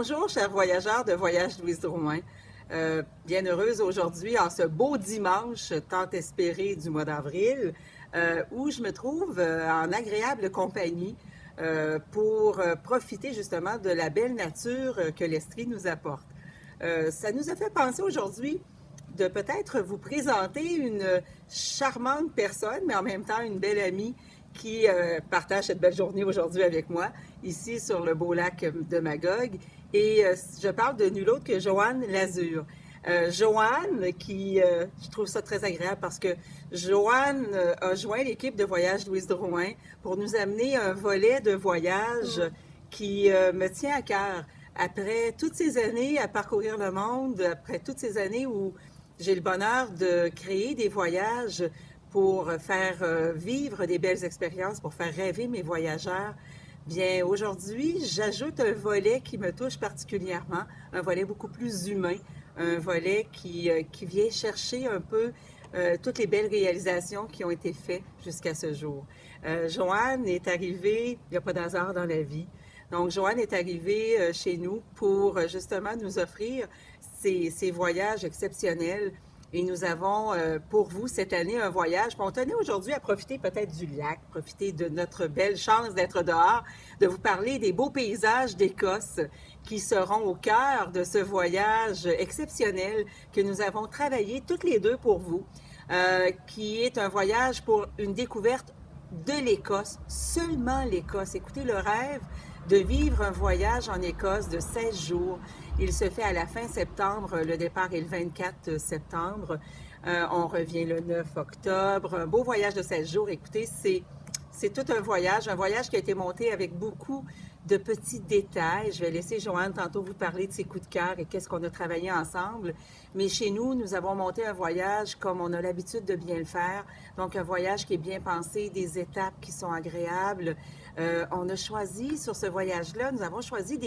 Bonjour, chers voyageurs de Voyage Louise Drouin. Bien heureuse aujourd'hui, en ce beau dimanche tant espéré du mois d'avril, où je me trouve en agréable compagnie pour profiter justement de la belle nature que l'Estrie nous apporte. Ça nous a fait penser aujourd'hui de peut-être vous présenter une charmante personne, mais en même temps une belle amie qui partage cette belle journée aujourd'hui avec moi, ici sur le beau lac de Magog. Et je parle de nul autre que Joanne Lazur. Joanne, je trouve ça très agréable parce que Joanne a joint l'équipe de Voyage Louise Drouin pour nous amener un volet de voyage qui me tient à cœur. Après toutes ces années à parcourir le monde, après toutes ces années où j'ai le bonheur de créer des voyages pour faire vivre des belles expériences, pour faire rêver mes voyageurs, bien aujourd'hui, j'ajoute un volet qui me touche particulièrement, un volet beaucoup plus humain, un volet qui vient chercher un peu toutes les belles réalisations qui ont été faites jusqu'à ce jour. Joanne est arrivée, il n'y a pas d'hasard dans la vie, donc Joanne est arrivée chez nous pour justement nous offrir ces voyages exceptionnels. Et nous avons pour vous cette année un voyage. On tenait aujourd'hui à profiter peut-être du lac, profiter de notre belle chance d'être dehors, de vous parler des beaux paysages d'Écosse qui seront au cœur de ce voyage exceptionnel que nous avons travaillé toutes les deux pour vous, qui est un voyage pour une découverte de l'Écosse, seulement l'Écosse. Écoutez, le rêve de vivre un voyage en Écosse de 16 jours. Il se fait à la fin septembre, le départ est le 24 septembre, on revient le 9 octobre, un beau voyage de 16 jours. Écoutez, c'est tout un voyage qui a été monté avec beaucoup de petits détails. Je vais laisser Joanne tantôt vous parler de ses coups de cœur et qu'est-ce qu'on a travaillé ensemble. Mais chez nous, nous avons monté un voyage comme on a l'habitude de bien le faire. Donc, un voyage qui est bien pensé, des étapes qui sont agréables. On a choisi sur ce voyage-là, nous avons choisi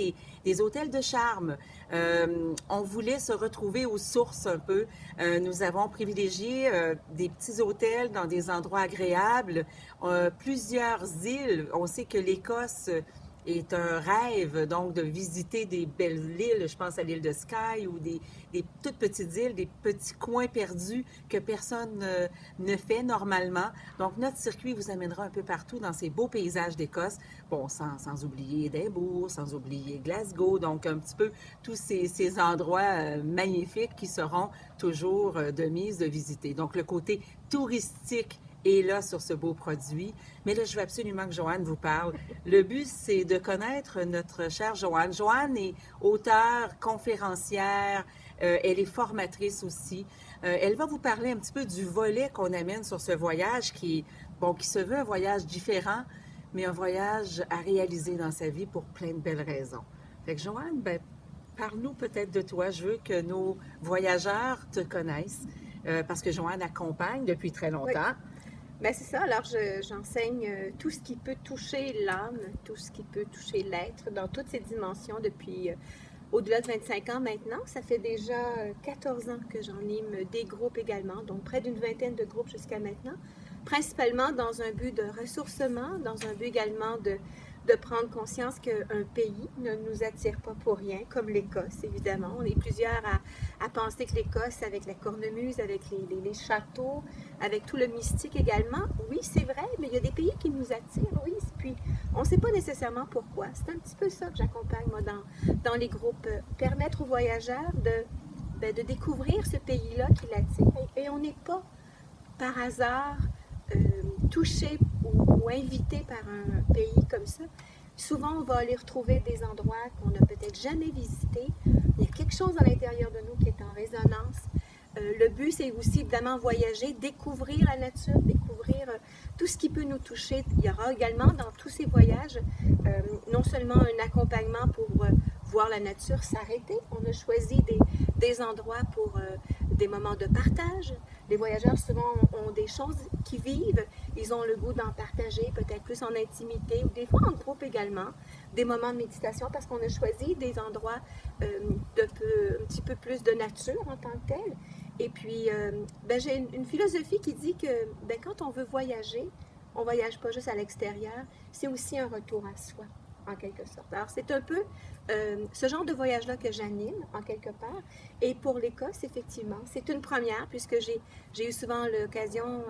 des hôtels de charme. On voulait se retrouver aux sources un peu. Nous avons privilégié des petits hôtels dans des endroits agréables, plusieurs îles. On sait que l'Écosse est un rêve, donc, de visiter des belles îles. Je pense à l'île de Skye ou des toutes petites îles, des petits coins perdus que personne ne fait normalement. Donc, notre circuit vous amènera un peu partout dans ces beaux paysages d'Écosse. Bon, sans oublier Édimbourg, sans oublier Glasgow. Donc, un petit peu tous ces endroits magnifiques qui seront toujours de mise de visiter. Donc, le côté touristique est là sur ce beau produit. Mais là, je veux absolument que Joanne vous parle. Le but, c'est de connaître notre chère Joanne. Joanne est auteure, conférencière, elle est formatrice aussi. Elle va vous parler un petit peu du volet qu'on amène sur ce voyage qui se veut un voyage différent, mais un voyage à réaliser dans sa vie pour plein de belles raisons. Fait que Joanne, parle-nous peut-être de toi. Je veux que nos voyageurs te connaissent parce que Joanne accompagne depuis très longtemps. Oui. Ben c'est ça, alors j'enseigne tout ce qui peut toucher l'âme, tout ce qui peut toucher l'être dans toutes ses dimensions depuis au-delà de 25 ans maintenant. Ça fait déjà 14 ans que j'anime des groupes également, donc près d'une vingtaine de groupes jusqu'à maintenant, principalement dans un but de ressourcement, dans un but également de prendre conscience qu'un pays ne nous attire pas pour rien, comme l'Écosse, évidemment. On est plusieurs à penser que l'Écosse, avec la cornemuse, avec les châteaux, avec tout le mystique également, oui, c'est vrai, mais il y a des pays qui nous attirent, oui, puis on ne sait pas nécessairement pourquoi. C'est un petit peu ça que j'accompagne, moi, dans les groupes. Permettre aux voyageurs de découvrir ce pays-là qui l'attire. Et on n'est pas, par hasard, touché ou invité par un pays comme ça. Souvent, on va aller retrouver des endroits qu'on n'a peut-être jamais visités. Il y a quelque chose à l'intérieur de nous qui est en résonance. Le but, c'est aussi évidemment voyager, découvrir la nature, découvrir tout ce qui peut nous toucher. Il y aura également dans tous ces voyages non seulement un accompagnement pour voir la nature s'arrêter. On a choisi des endroits pour des moments de partage. Les voyageurs souvent ont des choses qu'ils vivent, ils ont le goût d'en partager, peut-être plus en intimité ou des fois en groupe également, des moments de méditation parce qu'on a choisi des endroits un petit peu plus de nature en tant que tel. Et puis, j'ai une philosophie qui dit que quand on veut voyager, on ne voyage pas juste à l'extérieur, c'est aussi un retour à soi. en quelque sorte. Alors, c'est un peu ce genre de voyage-là que j'anime, en quelque part. Et pour l'Écosse, effectivement, c'est une première, puisque j'ai eu souvent l'occasion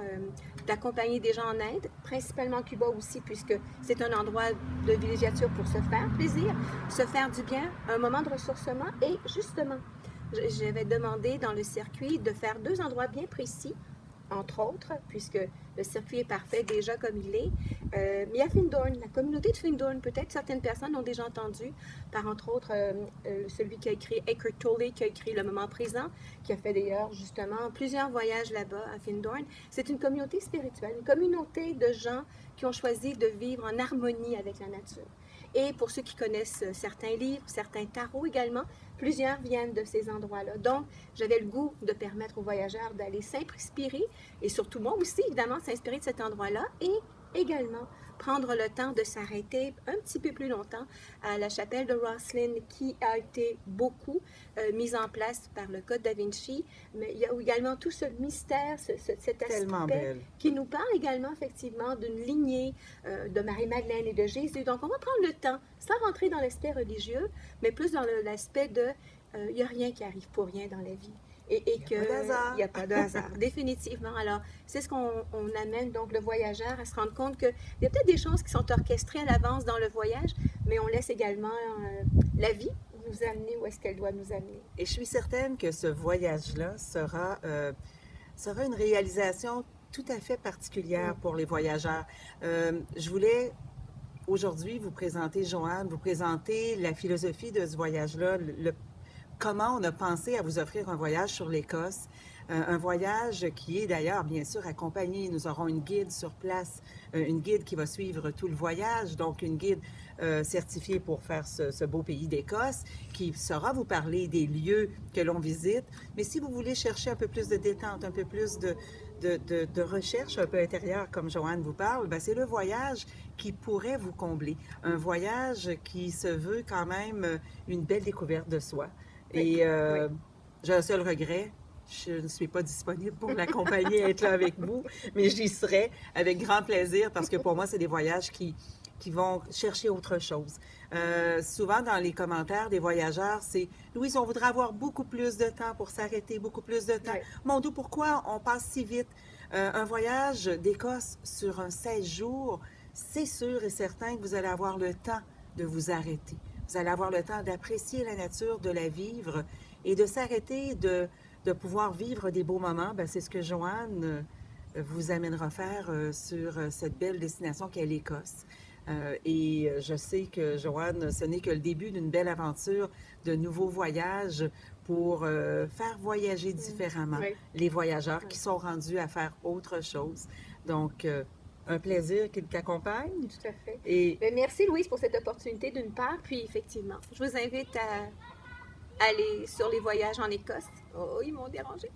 d'accompagner des gens en Inde, principalement Cuba aussi, puisque c'est un endroit de villégiature pour se faire plaisir, se faire du bien, un moment de ressourcement. Et justement, j'avais demandé dans le circuit de faire 2 endroits bien précis, entre autres, puisque le circuit est parfait déjà comme il est. Mais il y a Findorn, la communauté de Findorn, peut-être certaines personnes ont déjà entendu, par entre autres celui qui a écrit Eckhart Tolle, qui a écrit Le Moment Présent, qui a fait d'ailleurs justement plusieurs voyages là-bas à Findorn. C'est une communauté spirituelle, une communauté de gens qui ont choisi de vivre en harmonie avec la nature. Et pour ceux qui connaissent certains livres, certains tarots également, plusieurs viennent de ces endroits-là. Donc, j'avais le goût de permettre aux voyageurs d'aller s'inspirer, et surtout moi aussi, évidemment, s'inspirer de cet endroit-là, et également prendre le temps de s'arrêter un petit peu plus longtemps à la chapelle de Rosslyn, qui a été beaucoup mise en place par le Code Da Vinci, mais il y a également tout ce mystère, cet aspect qui nous parle également effectivement d'une lignée de Marie-Madeleine et de Jésus. Donc on va prendre le temps, sans rentrer dans l'aspect religieux, mais plus dans l'aspect de il n'y a rien qui arrive pour rien dans la vie. Et qu'il n'y a pas de hasard, définitivement. Alors, c'est ce qu'on amène donc le voyageur à se rendre compte qu'il y a peut-être des choses qui sont orchestrées à l'avance dans le voyage, mais on laisse également la vie nous amener où est-ce qu'elle doit nous amener. Et je suis certaine que ce voyage-là sera une réalisation tout à fait particulière pour les voyageurs. Je voulais aujourd'hui vous présenter, Joanne, vous présenter la philosophie de ce voyage-là, comment on a pensé à vous offrir un voyage sur l'Écosse, un voyage qui est d'ailleurs bien sûr accompagné. Nous aurons une guide sur place, une guide qui va suivre tout le voyage, donc une guide certifiée pour faire ce beau pays d'Écosse, qui saura vous parler des lieux que l'on visite. Mais si vous voulez chercher un peu plus de détente, un peu plus de recherche un peu intérieure, comme Joanne vous parle, ben c'est le voyage qui pourrait vous combler. Un voyage qui se veut quand même une belle découverte de soi. Et j'ai un seul regret, je ne suis pas disponible pour l'accompagner, être là avec vous, mais j'y serai avec grand plaisir parce que pour moi, c'est des voyages qui vont chercher autre chose. Souvent, dans les commentaires des voyageurs, c'est « Louise, on voudrait avoir beaucoup plus de temps pour s'arrêter, beaucoup plus de temps. Mon Dieu, pourquoi on passe si vite? Un voyage d'Écosse sur un 16 jours, c'est sûr et certain que vous allez avoir le temps de vous arrêter. Vous allez avoir le temps d'apprécier la nature, de la vivre et de s'arrêter, de pouvoir vivre des beaux moments. Bien, c'est ce que Joanne vous amènera faire sur cette belle destination qu'est l'Écosse. Et je sais que, Joanne, ce n'est que le début d'une belle aventure, de nouveaux voyages pour faire voyager différemment les voyageurs qui sont rendus à faire autre chose. Donc, un plaisir qu'il t'accompagne. Tout à fait. Et merci, Louise, pour cette opportunité d'une part. Puis, effectivement, je vous invite à aller sur les voyages en Écosse. Oh, ils m'ont dérangé.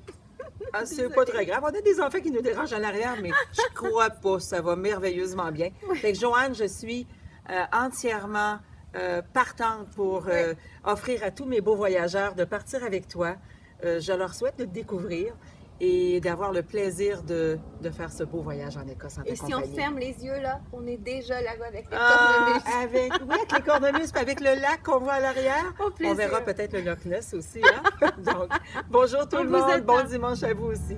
Ah, c'est pas très grave. On a des enfants qui nous dérangent en arrière, mais je crois pas. Ça va merveilleusement bien. Fait que, Joanne, je suis entièrement partante pour offrir à tous mes beaux voyageurs de partir avec toi. Je leur souhaite de te découvrir et d'avoir le plaisir de faire ce beau voyage en Écosse en ta compagnie. Et si on ferme les yeux, là, on est déjà là-bas avec les cornemuses. Avec les cornemuses, puis avec le lac qu'on voit à l'arrière. On verra peut-être le Loch Ness aussi. Hein? Donc, bonjour tout le monde, bon dimanche à vous aussi.